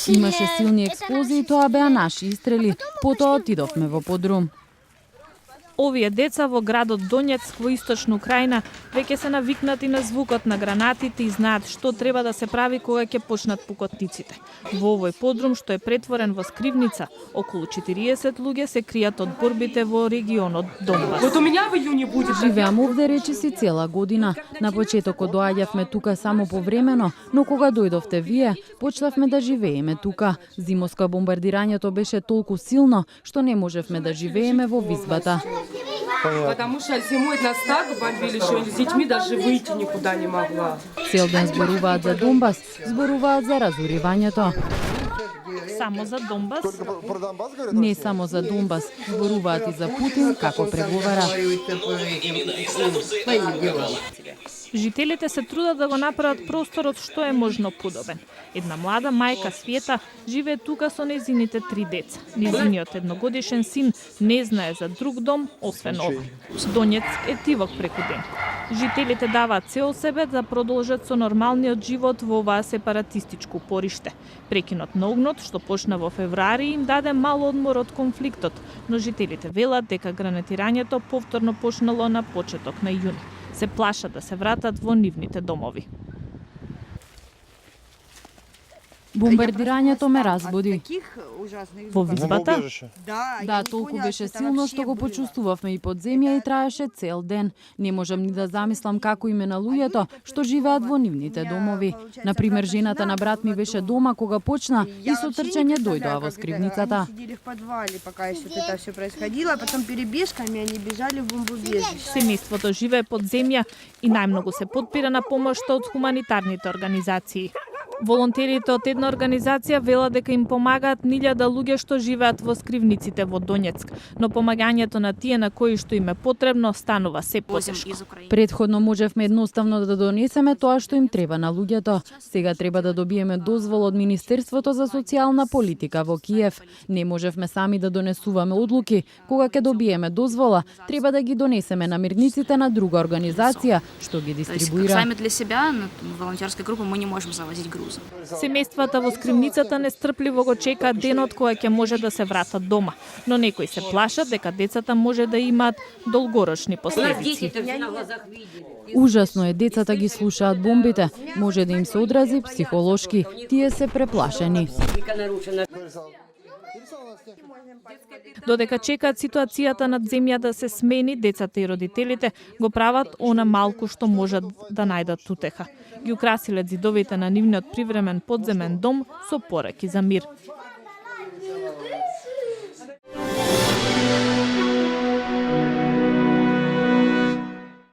Имаше силни експлозии, тоа беа наши истрели. Потоа отидовме во подрум. Овие деца во градот Донецк во источна Украина веќе се навикнати на звукот на гранатите и знаат што треба да се прави кога ќе почнат пукотниците. Во овој подрум што е претворен во скривница, околу 40 луѓе се кријат од борбите во регионот Донбас. Вот у меня в июне будет. Живеам овде речиси цела година. На почетокот доаѓавме тука само повремено, но кога дојдовте вие, почнавме да живееме тука. Зимоска бомбардирањето беше толку силно што не можевме да живееме во визбата. Потому что зимой нас так бомбили, что с детьми даже выйти никуда не могла. Цел ден зборуваат за Донбас, зборуваат за разоривањето. Само за Донбас? Не само за Донбас, зборуваат и за Путин како преговара. Жителите се трудат да го направат просторот што е можно подобен. Една млада мајка Света живее тука со незините 3 деца. Незиниот едногодишен син не знае за друг дом освен ова. Донецк е тивок преку ден. Жителите даваат се од себе да продолжат со нормалниот живот во оваа сепаратистичко упориште. Прекинот на огнот што почна во февруари им даде мал одмор од конфликтот, но жителите велат дека гранатирањето повторно почнало на почеток на јуни. Се плашат да се вратат во нивните домови. Бомбардирањето ме разбуди. Во визбата? Да, толку беше силно што го почувствувавме и под земја и траеше цел ден. Не можам ни да замислам како име на луѓето што живеат во нивните домови. Например, жената на брат ми беше дома кога почна и со трчање дојдоа во скривницата. Семејството живее под земја и најмногу се подпира на помошта од хуманитарните организации. Волонтерите од една организација велат дека им помагаат 1000 луѓе што живеат во скривниците во Донецк, но помагањето на тие на кои што им е потребно станува се потешко. Предходно можевме едноставно да донесеме тоа што им треба на луѓето. Сега треба да добиеме дозвола од Министерството за социјална политика во Киев. Не можевме сами да донесуваме одлуки. Кога ќе добиеме дозвола, треба да ги донесеме на мирниците на друга организација што ги дистрибуира. Сами для себя, на волонтерска група, мы не можем завозить груз. Семејствата во скривницата нестрпливо го чекаат денот кога ќе може да се вратат дома, но некои се плашат дека децата може да имаат долгорочни последици. Ужасно е, децата ги слушаат бомбите, може да им се одрази психолошки, тие се преплашени. Додека чекаат ситуацијата над земја да се смени, децата и родителите го прават она малку што можат да најдат утеха. Ги украсиле ѕидовите на нивниот привремен подземен дом со пораки за мир.